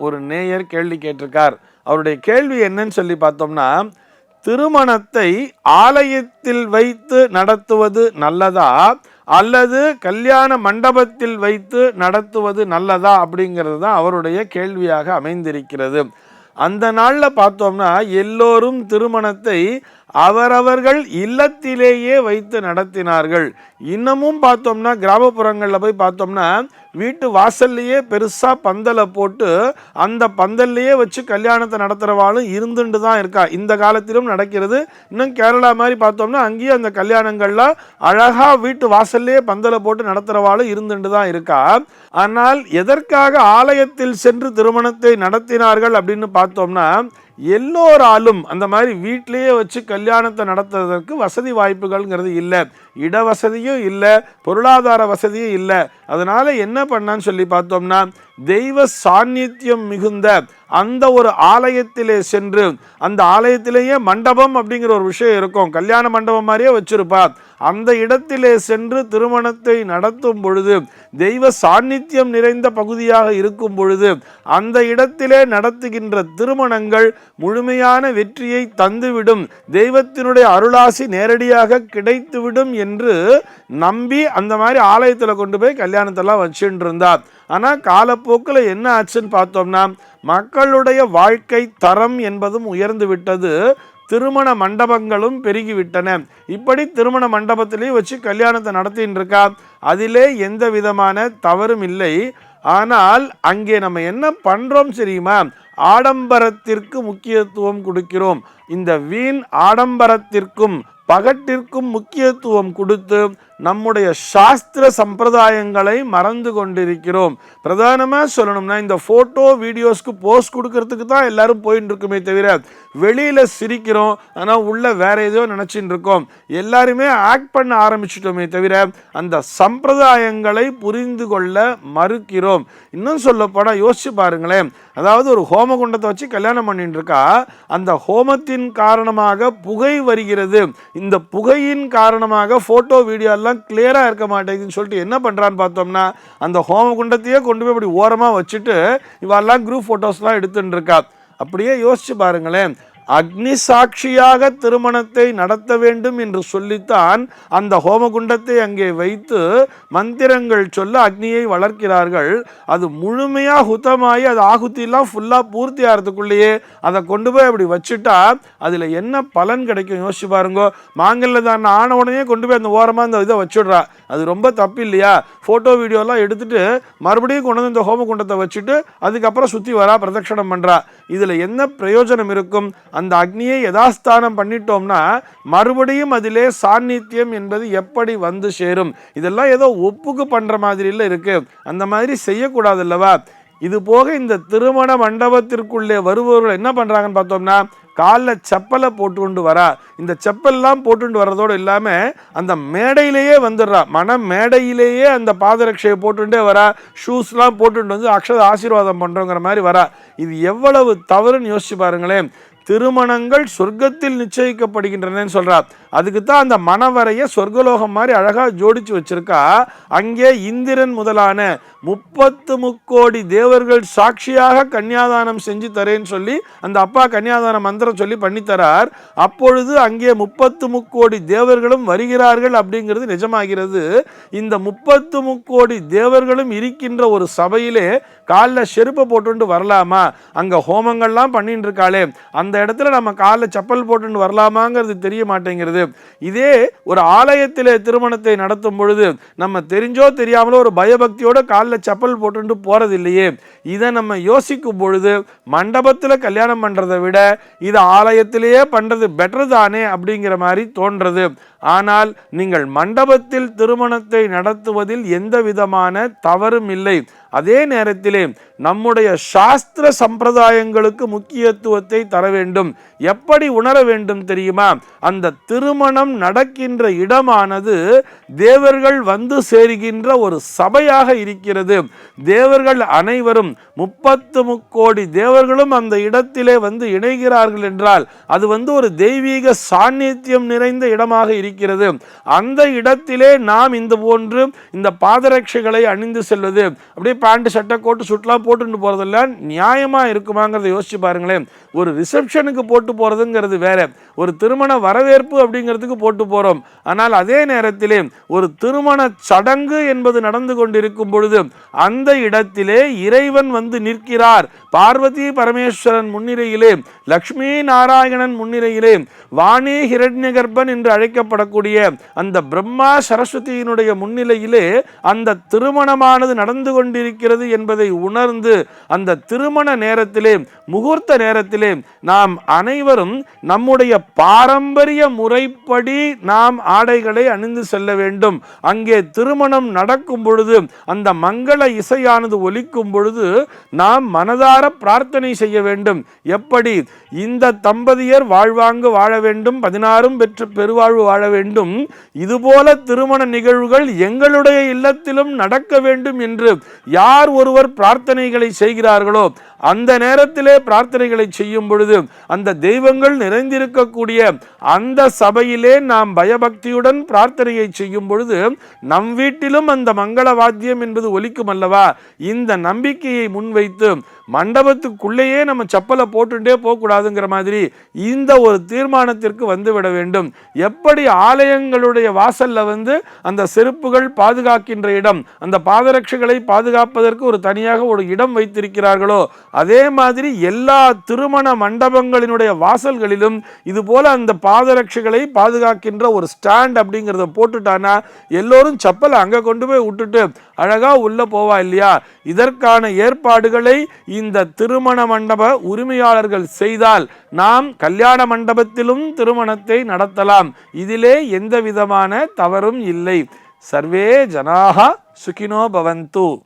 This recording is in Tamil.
ஒரு நேயர் கேள்வி கேட்டிருக்கார். அவருடைய கேள்வி என்னன்னு சொல்லி பார்த்தோம்னா, திருமணத்தை ஆலயத்தில் வைத்து நடத்துவது நல்லதா அல்லது கல்யாண மண்டபத்தில் வைத்து நடத்துவது நல்லதா அப்படிங்கிறது தான் அவருடைய கேள்வியாக அமைந்திருக்கிறது. அந்த நாளில் பார்த்தோம்னா எல்லோரும் திருமணத்தை அவரவர்கள் இல்லத்திலேயே வைத்து நடத்தினார்கள். இன்னமும் பார்த்தோம்னா கிராமப்புறங்களில் போய் பார்த்தோம்னா வீட்டு வாசல்லையே பெருசாக பந்தலை போட்டு அந்த பந்தல்லையே வச்சு கல்யாணத்தை நடத்துகிறவாளும் இருந்துட்டு தான் இருக்கா. இந்த காலத்திலும் நடக்கிறது. இன்னும் கேரளா மாதிரி பார்த்தோம்னா அங்கேயும் அந்த கல்யாணங்கள்லாம் அழகாக வீட்டு வாசல்லையே பந்தலை போட்டு நடத்துகிறவாளும் இருந்துட்டு தான் இருக்கா. ஆனால் எதற்காக ஆலயத்தில் சென்று திருமணத்தை நடத்தினார்கள் அப்படின்னு பார்த்தோம்னா, எல்லோராலும் அந்த மாதிரி வீட்டிலேயே வச்சு கல்யாணத்தை நடத்துவதற்கு வசதி வாய்ப்புகள்ங்கிறது இல்லை, இட வசதியும் இல்லை, பொருளாதார வசதியும் இல்லை. அதனால என்ன பண்ணான்னு சொல்லி பார்த்தோம்னா, தெய்வ சாநித்தியம் மிகுந்த அந்த ஒரு ஆலயத்திலே சென்று, அந்த ஆலயத்திலேயே மண்டபம் அப்படிங்கிற ஒரு விஷயம் இருக்கும், கல்யாண மண்டபம் மாதிரியே வச்சிருப்பா, அந்த இடத்திலே சென்று திருமணத்தை நடத்தும் பொழுது தெய்வ சாநித்தியம் நிறைந்த பகுதியாக இருக்கும் பொழுது அந்த இடத்திலே நடத்துகின்ற திருமணங்கள் முழுமையான வெற்றியை தந்துவிடும், தெய்வத்தினுடைய அருளாசி நேரடியாக கிடைத்துவிடும் என்று நம்பி அந்த மாதிரி ஆலயத்தில் கொண்டு போய் கல்யாணத்தெல்லாம் வச்சுட்டு இருந்தார். ஆனால் காலப்போக்கில் என்ன ஆச்சுன்னு பார்த்தோம்னா, மக்களுடைய வாழ்க்கை தரம் என்பதும் உயர்ந்து விட்டது, திருமண மண்டபங்களும் பெருகிவிட்டன. இப்படி திருமண மண்டபத்திலேயே வச்சு கல்யாணத்தை நடத்தின்னு இருக்கா. அதிலே எந்த விதமான தவறும் இல்லை. ஆனால் அங்கே நம்ம என்ன பண்றோம் தெரியுமா, ஆடம்பரத்திற்கு முக்கியத்துவம் கொடுக்கிறோம். இந்த வீண் ஆடம்பரத்திற்கும் பகட்டிற்கும் முக்கியத்துவம் கொடுத்து நம்முடைய சாஸ்திர சம்பிரதாயங்களை மறந்து கொண்டிருக்கிறோம். பிரதானமாக சொல்லணும்னா, இந்த ஃபோட்டோ வீடியோஸ்க்கு போஸ்ட் கொடுக்கறதுக்கு தான் எல்லாரும் போயின்னு இருக்குமே தவிர வெளியில் சிரிக்கிறோம், ஆனால் உள்ள வேற ஏதோ நினச்சின்னு இருக்கோம். எல்லாருமே ஆக்ட் பண்ண ஆரம்பிச்சிட்டோமே தவிர அந்த சம்பிரதாயங்களை புரிந்து கொள்ள மறுக்கிறோம். இன்னும் சொல்லப்போனால் யோசிச்சு பாருங்களேன், அதாவது ஒரு ஹோமகுண்டத்தை வச்சு கல்யாணம் பண்ணிட்டு இருக்கா, அந்த ஹோமத்தின் காரணமாக புகை வருகிறது, இந்த புகையின் காரணமாக ஃபோட்டோ வீடியோ எல்லாம் கிளியராக இருக்க மாட்டேங்குதுன்னு சொல்லிட்டு என்ன பண்ணுறான்னு பார்த்தோம்னா, அந்த ஹோம குண்டத்தையே கொண்டு போய் இப்படி ஓரமாக வச்சுட்டு இவெல்லாம் குரூப் ஃபோட்டோஸ்லாம் எடுத்துட்டு இருக்கா. அப்படியே யோசிச்சு பாருங்களேன், அக்னி சாட்சியாக திருமணத்தை நடத்த வேண்டும் என்று சொல்லித்தான் அந்த ஹோமகுண்டத்தை அங்கே வைத்து மந்திரங்கள் சொல்ல அக்னியை வளர்க்கிறார்கள். அது முழுமையாக ஹுத்தமாகி அது ஆகுத்திலாம் ஃபுல்லாக பூர்த்தி ஆகிறதுக்குள்ளேயே அதை கொண்டு போய் அப்படி வச்சுட்டா அதில் என்ன பலன் கிடைக்கும் யோசிச்சு பாருங்க. மாங்கல்ல தான் ஆன உடனே கொண்டு போய் அந்த ஓரமாக அந்த இதை வச்சுடுறா, அது ரொம்ப தப்பு இல்லையா? ஃபோட்டோ வீடியோலாம் எடுத்துட்டு மறுபடியும் கொண்டு வந்து இந்த ஹோமகுண்டத்தை வச்சுட்டு அதுக்கப்புறம் சுற்றி வரா, பிரதட்சணம் பண்ணுறா. இதில் என்ன பிரயோஜனம் இருக்கும்? அந்த அக்னியை யதாஸ்தானம் பண்ணிட்டோம்னா மறுபடியும் அதிலே சாநித்தியம் என்பது எப்படி வந்து சேரும்? இதெல்லாம் ஏதோ ஒப்புக்கு பண்ற மாதிரி இல்லை இருக்கு, அந்த மாதிரி செய்யக்கூடாது அல்லவா? இது போக இந்த திருமண மண்டபத்திற்குள்ளே வருபவர்கள் என்ன பண்றாங்கன்னு பார்த்தோம்னா, காலில் செப்பலை போட்டுக்கொண்டு வரா. இந்த செப்பல்லாம் போட்டுட்டு வர்றதோடு இல்லாமல் அந்த மேடையிலேயே வந்துடுறா, மன மேடையிலேயே அந்த பாதரட்சையை போட்டுட்டே வரா, ஷூஸ்லாம் போட்டுட்டு வந்து அக்ஷத ஆசீர்வாதம் பண்ணுறோங்கிற மாதிரி வரா. இது எவ்வளவு தவறுன்னு யோசிச்சு பாருங்களேன். திருமணங்கள் சொர்க்கத்தில் நிச்சயிக்கப்படுகின்றனன்னு சொல்றார். அதுக்கு தான் அந்த மணவரையை சொர்க்கலோகம் மாதிரி அழகாக ஜோடிச்சு வச்சிருக்கா. அங்கே இந்திரன் முதலான 33 தேவர்கள் சாட்சியாக கன்னியாதானம் செஞ்சு தரேன்னு சொல்லி அந்த அப்பா கன்னியாதான மந்திரம் சொல்லி பண்ணித்தரார். அப்பொழுது அங்கே 33 தேவர்களும் வருகிறார்கள் அப்படிங்கிறது நிஜமாகிறது. இந்த 33 தேவர்களும் இருக்கின்ற ஒரு சபையிலே காலில் செருப்பை போட்டு வரலாமா? அங்க ஹோமங்கள்லாம் பண்ணிட்டு இருக்காளே அந்த இடத்துல நம்ம காலில் செப்பல் போட்டு வரலாமாங்கிறது தெரிய மாட்டேங்கிறது. இதே ஒரு ஆலயத்திலே திருமணத்தை நடத்தும் பொழுது நம்ம தெரிஞ்சோ தெரியாமலோ ஒரு பயபக்தியோட காலில் செப்பல் போட்டு போறது இல்லையே. இதை நம்ம யோசிக்கும் பொழுது மண்டபத்தில் கல்யாணம் பண்றதை விட இது ஆலயத்திலேயே பண்றது பெட்டர் தானே அப்படிங்கிற மாதிரி தோன்றது. ஆனால் நீங்கள் மண்டபத்தில் திருமணத்தை நடத்துவதில் எந்த விதமான தவறும் இல்லை. அதே நேரத்திலே நம்முடைய சாஸ்திர சம்பிரதாயங்களுக்கு முக்கியத்துவத்தை தர வேண்டும். எப்படி உணர வேண்டும் தெரியுமா? அந்த திருமணம் நடக்கின்ற இடமானது தேவர்கள் வந்து சேருகின்ற ஒரு சபையாக இருக்கிறது. தேவர்கள் அனைவரும் 33 தேவர்களும் அந்த இடத்திலே வந்து இணைகிறார்கள் என்றால் அது ஒரு தெய்வீக சாநித்தியம் நிறைந்த இடமாக இருக்கிறது. அந்த இடத்திலே நாம் இந்த போன்று இந்த பாதரட்சைகளை அணிந்து செல்வது, அப்படியே பேண்ட் சட்டை கோட்டு சுட்டெல்லாம் போட்டுட்டு போறதெல்லாம் நியாயமா இருக்குமாங்கிறத யோசிச்சு பாருங்களேன். ஒரு ரிசப்ஷனுக்கு போட்டு போறதுங்கிறது வேற, ஒரு திருமண வரவேற்பு அப்படிங்கிறதுக்கு போட்டு போறோம். ஆனால் அதே நேரத்திலே ஒரு திருமண சடங்கு என்பது நடந்து கொண்டிருக்கும் பொழுது அந்த இடத்திலே இறைவன் வந்து நிற்கிறார். பார்வதி பரமேஸ்வரன் முன்னிலையிலே, லக்ஷ்மி நாராயணன் முன்னிலையிலே, வாணி ஹிரண்யகர்ப்பன் என்று அழைக்கப்படக்கூடிய அந்த பிரம்மா சரஸ்வதியினுடைய முன்னிலையிலே அந்த திருமணமானது நடந்து கொண்டிருக்கிறது என்பதை உணர்ந்து அந்த திருமண நேரத்திலே, முகூர்த்த நேரத்திலே நாம் அனைவரும் நம்முடைய பாரம்பரிய முறைப்படி நாம் ஆடைகளை அணிந்து செல்ல வேண்டும். அங்கே திருமணம் நடக்கும் பொழுது அந்த மங்கள இசையானது ஒலிக்கும் பொழுது நாம் மனதார பிரார்த்தனை செய்ய வேண்டும். எப்படி? இந்த தம்பதியர் வாழ்வாங்கு வாழ வேண்டும், 16 பெற்று பெருவாழ்வு வாழ வேண்டும், இதுபோல திருமண நிகழ்வுகள் எங்களுடைய இல்லத்திலும் நடக்க வேண்டும் என்று யார் ஒருவர் பிரார்த்தனைகளை செய்கிறார்களோ அந்த நேரத்திலே பிரார்த்தனைகளை செய்யும் பொழுது அந்த தெய்வங்கள் நிறைந்திருக்கக்கூடிய அந்த சபையிலே நாம் பயபக்தியுடன் பிரார்த்தனையை செய்யும் பொழுது நம் வீட்டிலும் அந்த மங்கள வாத்தியம் என்பது ஒலிக்கும் அல்லவா? இந்த நம்பிக்கையை முன்வைத்து மண்டபத்துக்குள்ளேயே நம்ம செப்பலை போட்டுட்டே போகக்கூடாதுங்கிற மாதிரி இந்த ஒரு தீர்மானத்திற்கு வந்துவிட வேண்டும். எப்படி ஆலயங்களுடைய வாசல்ல வந்து அந்த செருப்புகள் பாதுகாக்கின்ற இடம், அந்த பாதரட்சைகளை பாதுகாப்பதற்கு ஒரு தனியாக ஒரு இடம் வைத்திருக்கிறார்களோ அதே மாதிரி எல்லா திருமண மண்டபங்களினுடைய வாசல்களிலும் இது போல அந்த பாதரட்சைகளை பாதுகாக்கின்ற ஒரு ஸ்டாண்ட் அப்படிங்கிறத போட்டுட்டானா எல்லோரும் செப்பலை அங்க கொண்டு போய் விட்டுட்டு அழகா உள்ள போவா இல்லையா? இதற்கான ஏற்பாடுகளை இந்த திருமண மண்டப உரிமையாளர்கள் செய்தால் நாம் கல்யாண மண்டபத்திலும் திருமணத்தை நடத்தலாம். இதிலே எந்த விதமான தவறும் இல்லை. சர்வே ஜனாஹ சுகினோ பவந்து.